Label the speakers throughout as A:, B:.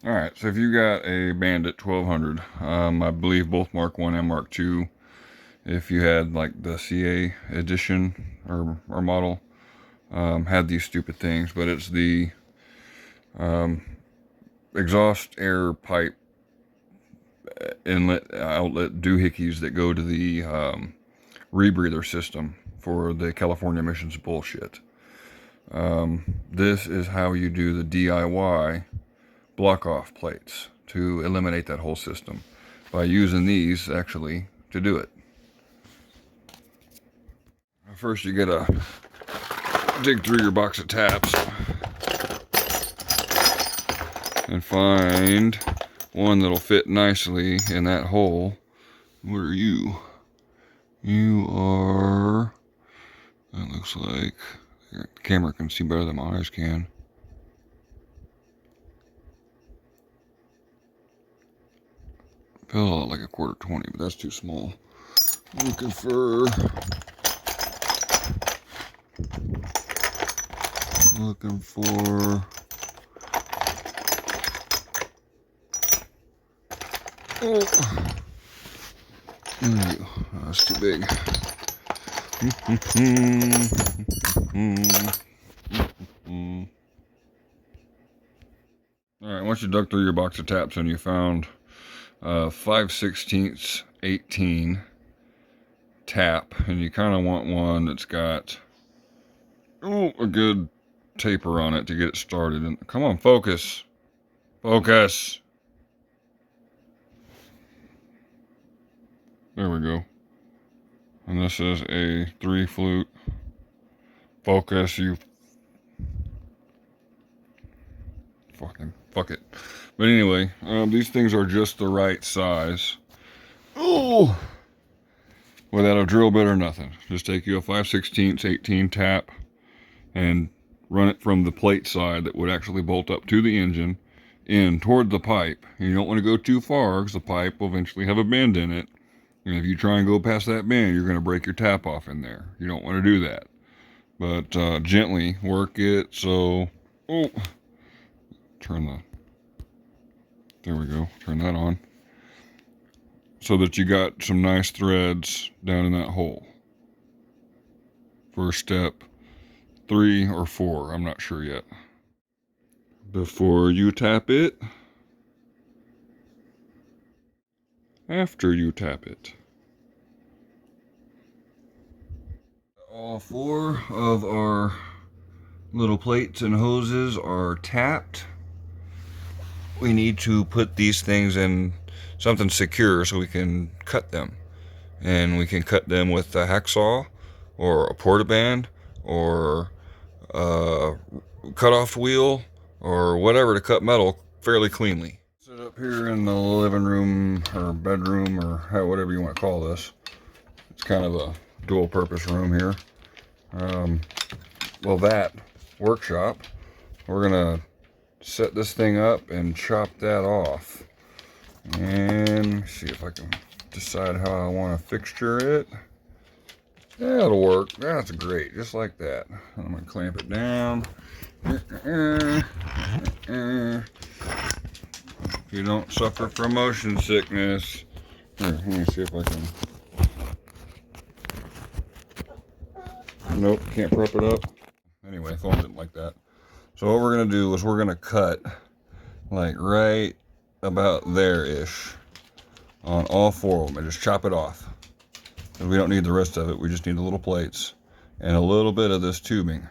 A: Alright, so if you got a Bandit 1200, I believe both Mark 1 and Mark 2, if you had like the CA edition or model, had these stupid things, but it's the exhaust air pipe inlet outlet doohickeys that go to the rebreather system for the California emissions bullshit. This is how you do the DIY block off plates to eliminate that whole system, by using these actually to do it. First you gotta dig through your box of taps and find one that'll fit nicely in that hole. What are you? You are, that looks like, the camera can see better than my eyes can. Feels a lot like a 1/4 20, but that's too small. Looking for oh, there you go. Oh, that's too big. Alright, once you dug through your box of taps and you found 5/16 18 tap, and you kind of want one that's got a good taper on it to get it started. And come on, focus. Focus. There we go. And this is a 3 flute. Focus, you fuck it. But anyway, these things are just the right size. Oh, without a drill bit or nothing. Just take you a 5/16 18 tap and run it from the plate side that would actually bolt up to the engine in toward the pipe. And you don't want to go too far, because the pipe will eventually have a bend in it. And if you try and go past that bend, you're going to break your tap off in there. You don't want to do that. But gently work it so... Oh, there we go. Turn that on. So that you got some nice threads down in that hole. For step 3 or 4, I'm not sure yet. Before you tap it. After you tap it. All 4 of our little plates and hoses are tapped. We need to put these things in something secure so we can cut them. And we can cut them with a hacksaw or a portaband or a cut-off wheel or whatever to cut metal fairly cleanly. Sit up here in the living room or bedroom or whatever you want to call this. It's kind of a dual purpose room here. Well, that workshop, we're gonna set this thing up and chop that off. And see if I can decide how I want to fixture it. That'll work. That's great, just like that. I'm gonna clamp it down. If you don't suffer from motion sickness. Here, let me see if I can. Nope, can't prop it up. Anyway, phone didn't like that. So what we're gonna do is we're gonna cut like right about there-ish on all 4 of them and just chop it off. Because we don't need the rest of it, we just need the little plates and a little bit of this tubing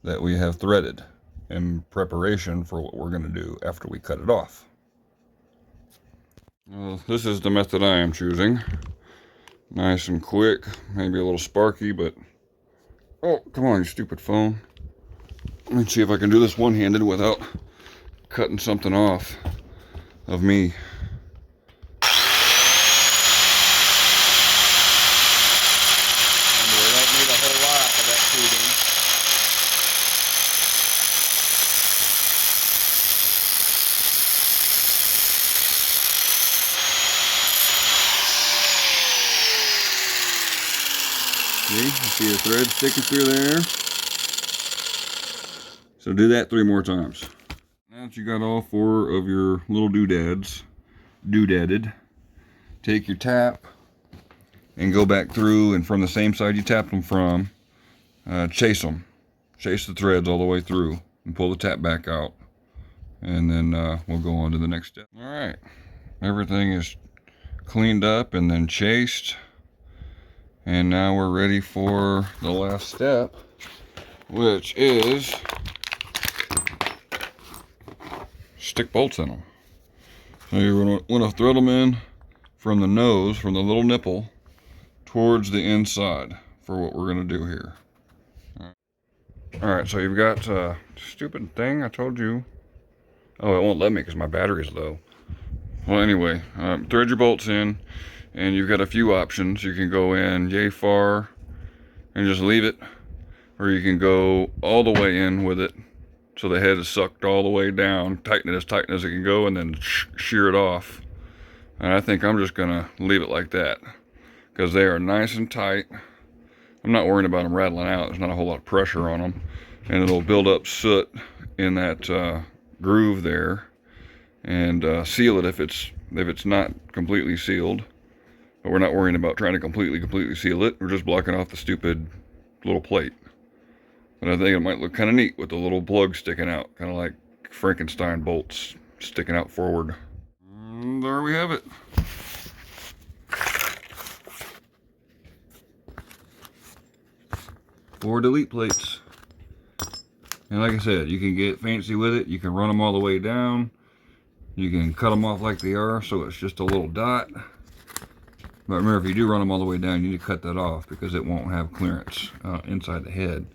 A: that we have threaded in preparation for what we're gonna do after we cut it off. Well, this is the method I am choosing. Nice and quick, maybe a little sparky, but oh, come on, you stupid phone. Let me see if I can do this one-handed without cutting something off of me. Remember, we don't need a whole lot of that tubing. See? You see the thread sticking through there? So do that 3 more times. Once you got all 4 of your little doodadded, take your tap and go back through, and from the same side you tapped them from, chase them. Chase the threads all the way through and pull the tap back out. And then we'll go on to the next step. All right, everything is cleaned up and then chased. And now we're ready for the last step, which is stick bolts in them. So you're going to want to thread them in from the nose, from the little nipple, towards the inside for what we're going to do here. Alright, so you've got stupid thing I told you. Oh, it won't let me because my battery's low. Well, anyway, thread your bolts in, and you've got a few options. You can go in yay far and just leave it, or you can go all the way in with it so the head is sucked all the way down, tighten it as it can go, and then shear it off. And I think I'm just gonna leave it like that because they are nice and tight. I'm not worrying about them rattling out. There's not a whole lot of pressure on them, and it'll build up soot in that groove there and seal it if it's not completely sealed. But we're not worrying about trying to completely seal it. We're just blocking off the stupid little plate. But I think it might look kind of neat with the little plug sticking out, kind of like Frankenstein bolts sticking out forward. And there we have it. 4 delete plates. And like I said, you can get fancy with it. You can run them all the way down. You can cut them off like they are, so it's just a little dot. But remember, if you do run them all the way down, you need to cut that off because it won't have clearance inside the head.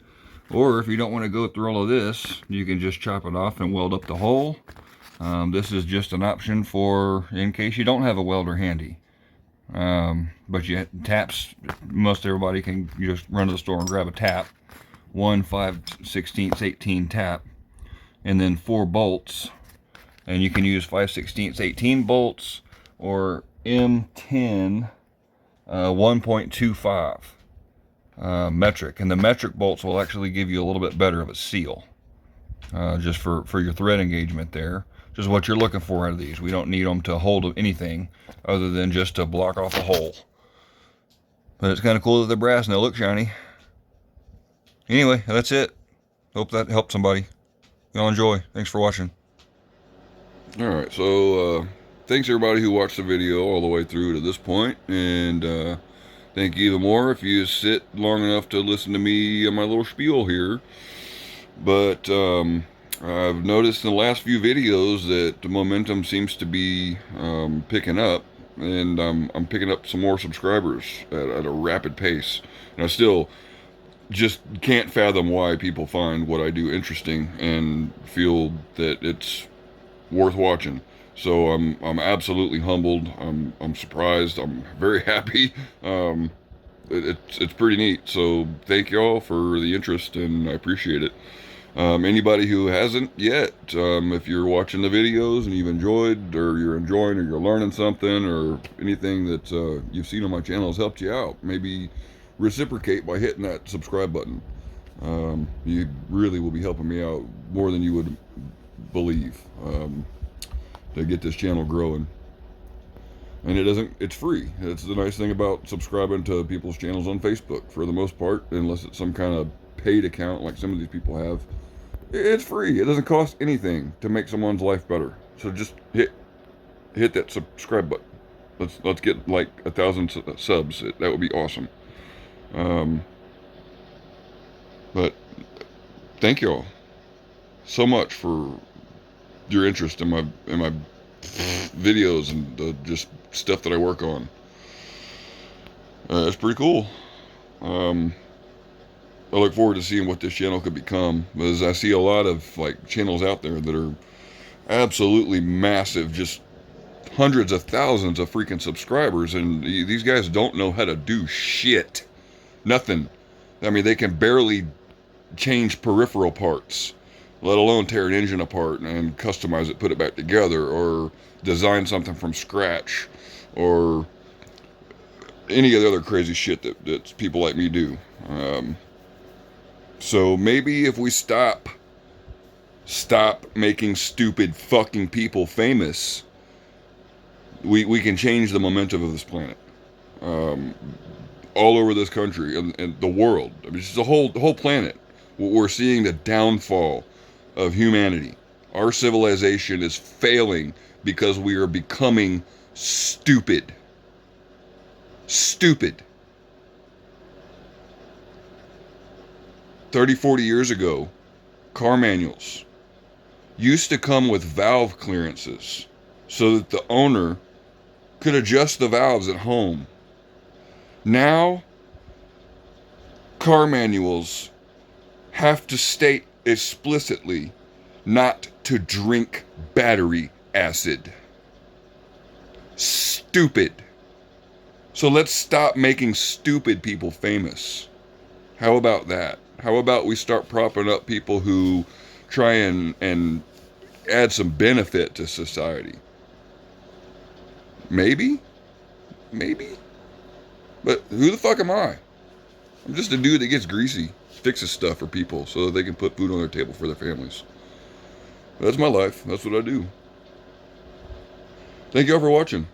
A: Or if you don't want to go through all of this, you can just chop it off and weld up the hole. This is just an option for in case you don't have a welder handy. But you taps, most everybody can just run to the store and grab a tap. 1 5/16 18 tap, and then 4 bolts. And you can use 5/16 18 bolts or M10 1.25 metric. And the metric bolts will actually give you a little bit better of a seal. Just for your thread engagement there. Just what you're looking for out of these. We don't need them to hold anything other than just to block off a hole. But it's kind of cool that they're brass and they look shiny. Anyway, that's it. Hope that helped somebody. Y'all enjoy. Thanks for watching. Alright, so thanks everybody who watched the video all the way through to this point. And thank you even more if you sit long enough to listen to me and my little spiel here. But I've noticed in the last few videos that the momentum seems to be picking up, and I'm picking up some more subscribers at a rapid pace. And I still just can't fathom why people find what I do interesting and feel that it's worth watching. So I'm absolutely humbled. I'm surprised. I'm very happy. It's pretty neat. So thank y'all for the interest, and I appreciate it. Anybody who hasn't yet, if you're watching the videos and you've enjoyed, or you're enjoying, or you're learning something, or anything that you've seen on my channel has helped you out, maybe reciprocate by hitting that subscribe button. You really will be helping me out more than you would believe to get this channel growing. And it's free. It's the nice thing about subscribing to people's channels on Facebook, for the most part, unless it's some kind of paid account like some of these people have. It's free. It doesn't cost anything to make someone's life better. So just hit that subscribe button. Let's get like 1,000 subs. That would be awesome. But thank y'all so much for your interest in my videos and the just stuff that I work on. It's pretty cool. I look forward to seeing what this channel could become, because I see a lot of like channels out there that are absolutely massive, just hundreds of thousands of freaking subscribers, and these guys don't know how to do shit. Nothing. I mean, they can barely change peripheral parts, let alone tear an engine apart and customize it, put it back together, or design something from scratch, or any of the other crazy shit that people like me do. So maybe if we stop stop making stupid fucking people famous, we can change the momentum of this planet. All over this country and the world. I mean, it's just the whole planet. We're seeing the downfall of humanity. Our civilization is failing because we are becoming stupid. Stupid. 30, 40 years ago, car manuals used to come with valve clearances so that the owner could adjust the valves at home. Now, car manuals have to state explicitly not to drink battery acid. Stupid. So let's stop making stupid people famous. How about that? How about we start propping up people who try and add some benefit to society? Maybe? Maybe? But who the fuck am I? I'm just a dude that gets greasy, fixes stuff for people so that they can put food on their table for their families. That's my life. That's what I do. Thank you all for watching.